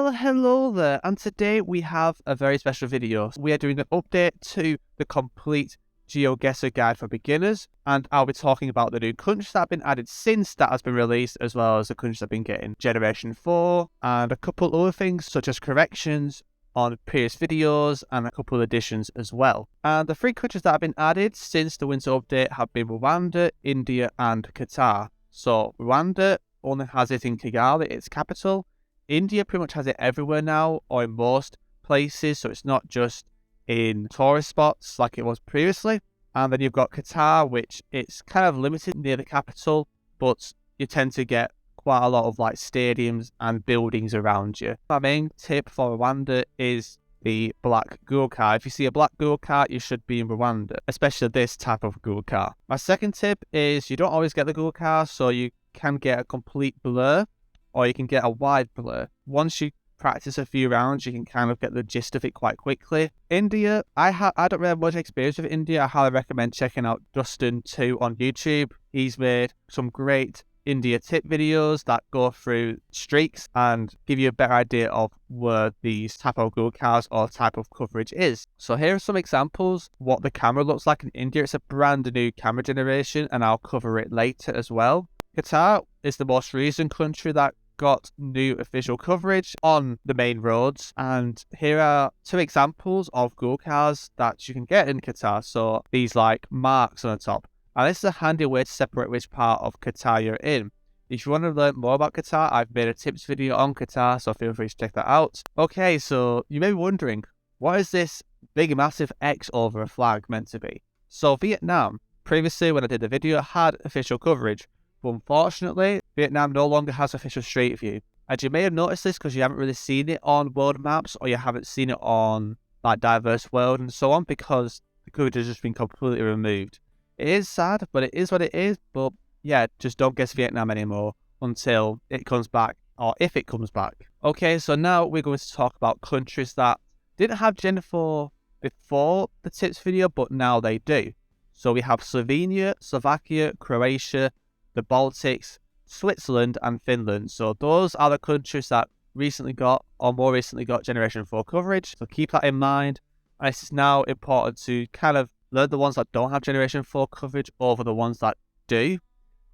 Well, hello there, and today we have a very special video. We are doing an update to the complete GeoGuessr guide for beginners, and I'll be talking about the new countries that have been added since that has been released, as well as the countries that have been getting Generation 4, and a couple other things such as corrections on previous videos, and a couple of additions as well. And the three countries that have been added since the winter update have been Rwanda, India, and Qatar. So Rwanda only has it in Kigali, its capital. India pretty much has it everywhere now, or in most places, so it's not just in tourist spots like it was previously. And then you've got Qatar, which it's kind of limited near the capital, but you tend to get quite a lot of like stadiums and buildings around you. My main tip for Rwanda is the black Google car. If you see a black Google car, you should be in Rwanda, especially this type of Google car. My second tip is you don't always get the Google car, so you can get a complete blur, or you can get a wide blur. Once you practice a few rounds, you can kind of get the gist of it quite quickly. India, I don't really have much experience with India. I highly recommend checking out Dustin2 on YouTube. He's made some great India tip videos that go through streaks and give you a better idea of where these type of Google cars or type of coverage is. So here are some examples what the camera looks like in India. It's a brand new camera generation, and I'll cover it later as well. Qatar is the most recent country that got new official coverage on the main roads, and here are two examples of Google cars that you can get in Qatar. So these like marks on the top, and this is a handy way to separate which part of Qatar you're in. If you want to learn more about Qatar, I've made a tips video on Qatar, so feel free to check that out. Okay, so you may be wondering, what is this big massive X over a flag meant to be? So Vietnam, previously when I did the video, had official coverage. But unfortunately, Vietnam no longer has official Street View. And you may have noticed this because you haven't really seen it on world maps, or you haven't seen it on like Diverse World and so on, because the coverage has just been completely removed. It is sad, but it is what it is. But yeah, just don't guess Vietnam anymore until it comes back, or if it comes back. Okay, so now we're going to talk about countries that didn't have Gen 4 before the tips video, but now they do. So we have Slovenia, Slovakia, Croatia, the Baltics, Switzerland, and Finland. So those are the countries that recently got, or more recently got, Generation 4 coverage. So keep that in mind. And it's now important to kind of learn the ones that don't have Generation 4 coverage over the ones that do,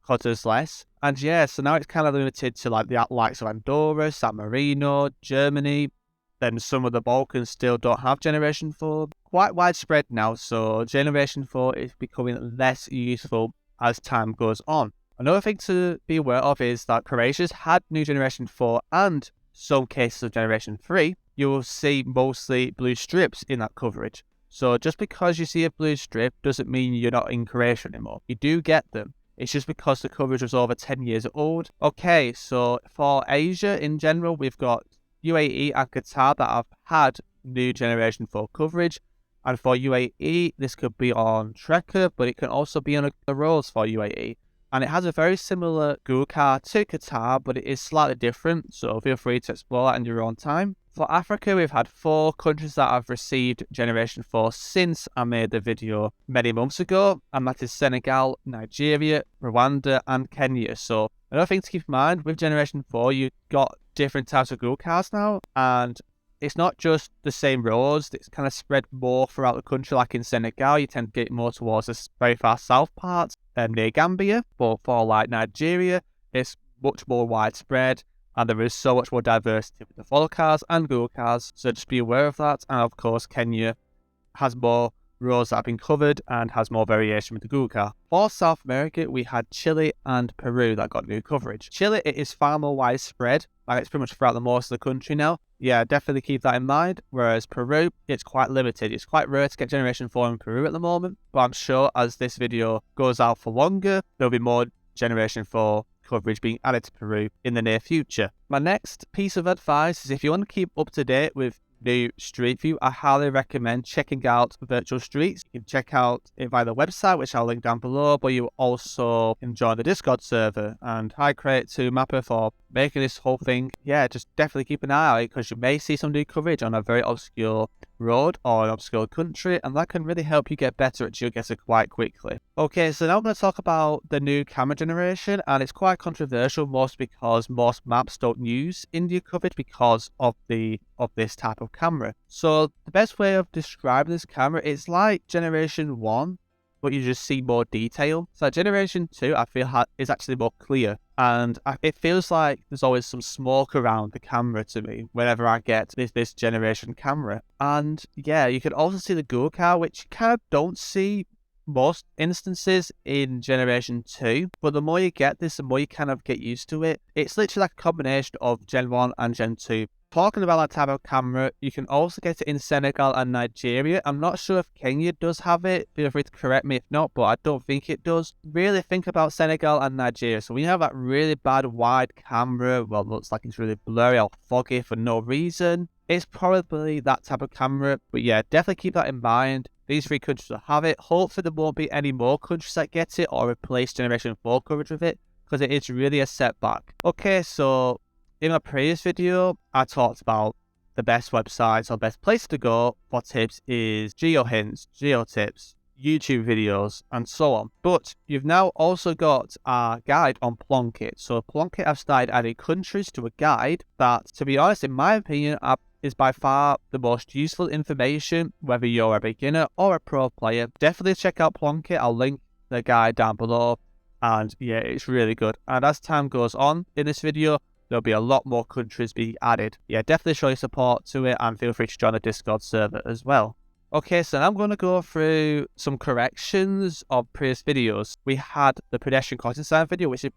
because there's less. And yeah, so now it's kind of limited to like the likes of Andorra, San Marino, Germany. Then some of the Balkans still don't have Generation 4. Quite widespread now, so Generation 4 is becoming less useful as time goes on. Another thing to be aware of is that Croatia's had new Generation 4 and some cases of Generation 3. You will see mostly blue strips in that coverage. So just because you see a blue strip doesn't mean you're not in Croatia anymore. You do get them. It's just because the coverage was over 10 years old. Okay, so for Asia in general, we've got UAE and Qatar that have had new Generation 4 coverage. And for UAE, this could be on Trekker, but it can also be on the roads for UAE. And it has a very similar Google car to Qatar, but it is slightly different, so feel free to explore that in your own time. For Africa, we've had 4 countries that have received Generation 4 since I made the video many months ago, and that is Senegal, Nigeria, Rwanda, and Kenya. So another thing to keep in mind, with Generation 4, you've got different types of Google cars now, and it's not just the same roads, it's kind of spread more throughout the country. Like in Senegal, you tend to get more towards the very far south part, near Gambia. But for like Nigeria, it's much more widespread, and there is so much more diversity with the follow cars and Google cars, so just be aware of that. And of course, Kenya has more roads that have been covered and has more variation with the Google car. For South America, we had Chile and Peru that got new coverage. Chile, it is far more widespread, like it's pretty much throughout the most of the country now. Yeah, definitely keep that in mind. Whereas Peru, it's quite limited. It's quite rare to get Generation 4 in Peru at the moment, but I'm sure as this video goes out for longer, there'll be more Generation 4 coverage being added to Peru in the near future. My next piece of advice is if you want to keep up to date with new Street View, I highly recommend checking out virtual streets. You can check out it via the website, which I'll link down below, but you also can join the Discord server. And hi, Create2 Mapper for making this whole thing, yeah, just definitely keep an eye out, because you may see some new coverage on a very obscure road or an obscure country, and that can really help you get better at GeoGuessr quite quickly. Okay, so now I'm going to talk about the new camera generation, and it's quite controversial, mostly because most maps don't use India coverage because of this type of camera. So the best way of describing this camera, it's like generation 1, but you just see more detail. So generation 2, I feel is actually more clear, and it feels like there's always some smoke around the camera to me whenever I get this generation camera. And yeah, you can also see the Gurkha, which you kind of don't see most instances in generation 2, but the more you get this, the more you kind of get used to it. It's literally like a combination of gen 1 and gen 2. Talking about that type of camera, you can also get it in Senegal and Nigeria. I'm not sure if Kenya does have it. Feel free to correct me if not, but I don't think it does. Really think about Senegal and Nigeria. So when you have that really bad wide camera, well, it looks like it's really blurry or foggy for no reason, it's probably that type of camera. But yeah, definitely keep that in mind. These 3 countries will have it. Hopefully there won't be any more countries that get it or replace generation 4 coverage with it, because it is really a setback. Okay, so in my previous video, I talked about the best websites or best place to go for tips is Geohints, GeoTips, YouTube videos, and so on. But you've now also got a guide on Plunkett. So Plunkett, I've started adding countries to a guide that, to be honest, in my opinion, is by far the most useful information, whether you're a beginner or a pro player. Definitely check out Plunkett. I'll link the guide down below. And yeah, it's really good. And as time goes on in this video, there'll be a lot more countries being added. Yeah, definitely show your support to it, and feel free to join the Discord server as well. Okay, so now I'm going to go through some corrections of previous videos. We had the pedestrian crossing sign video, which is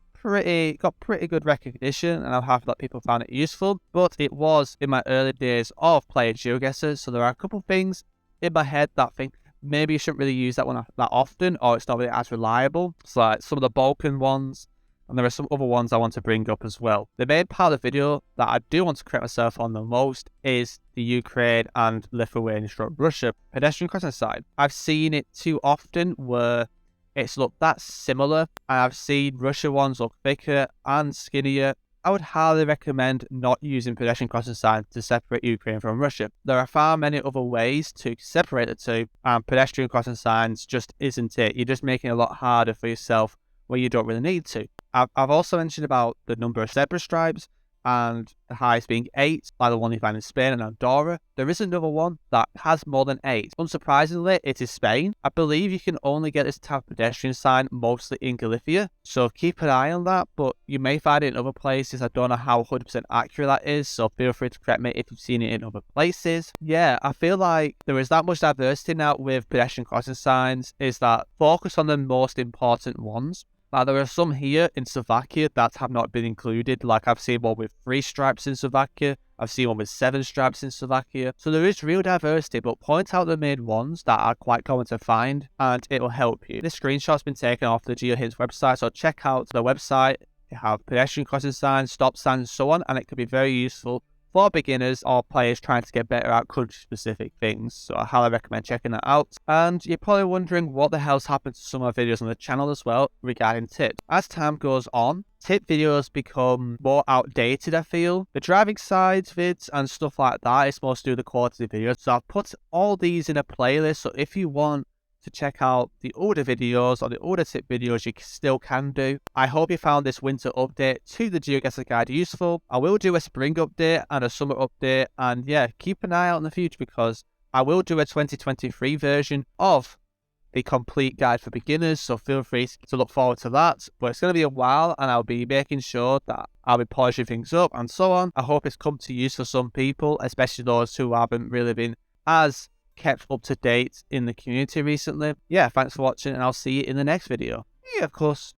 got pretty good recognition, and I'm happy that people found it useful, but it was in my early days of playing GeoGuessr, so there are a couple things in my head that I think maybe you shouldn't really use that one that often, or it's not really as reliable. So like some of the Balkan ones, and there are some other ones I want to bring up as well. The main part of the video that I do want to correct myself on the most is the Ukraine and Lithuania/Russia pedestrian crossing sign. I've seen it too often where it's looked that similar, and I've seen Russia ones look thicker and skinnier. I would highly recommend not using pedestrian crossing signs to separate Ukraine from Russia. There are far many other ways to separate the two, and pedestrian crossing signs just isn't it. You're just making it a lot harder for yourself where you don't really need to. I've also mentioned about the number of zebra stripes, and the highest being 8, like the one you find in Spain and Andorra. There is another one that has more than 8. Unsurprisingly, it is Spain. I believe you can only get this type of pedestrian sign mostly in Galicia, so keep an eye on that, but you may find it in other places. I don't know how 100% accurate that is, so feel free to correct me if you've seen it in other places. Yeah, I feel like there is that much diversity now with pedestrian crossing signs, is that focus on the most important ones. Now, there are some here in Slovakia that have not been included. Like, I've seen one with 3 stripes in Slovakia. I've seen one with 7 stripes in Slovakia. So there is real diversity, but point out the main ones that are quite common to find, and it will help you. This screenshot's been taken off the Geohints website, so check out the website. They have pedestrian crossing signs, stop signs, and so on, and it could be very useful for beginners or players trying to get better at country-specific things. So I highly recommend checking that out. And you're probably wondering what the hell's happened to some of my videos on the channel as well regarding tips. As time goes on, tip videos become more outdated, I feel. The driving sides vids and stuff like that is supposed to do the quality videos. So I've put all these in a playlist, so if you want to check out the older videos or the older tip videos, you still can do. I hope you found this winter update to the GeoGuessr guide useful. I will do a spring update and a summer update, and yeah, keep an eye out in the future, because I will do a 2023 version of the complete guide for beginners, so feel free to look forward to that. But it's going to be a while, and I'll be making sure that I'll be polishing things up and so on. I hope it's come to use for some people, especially those who haven't really been as kept up to date in the community recently. Yeah, thanks for watching, and I'll see you in the next video. Yeah, of course.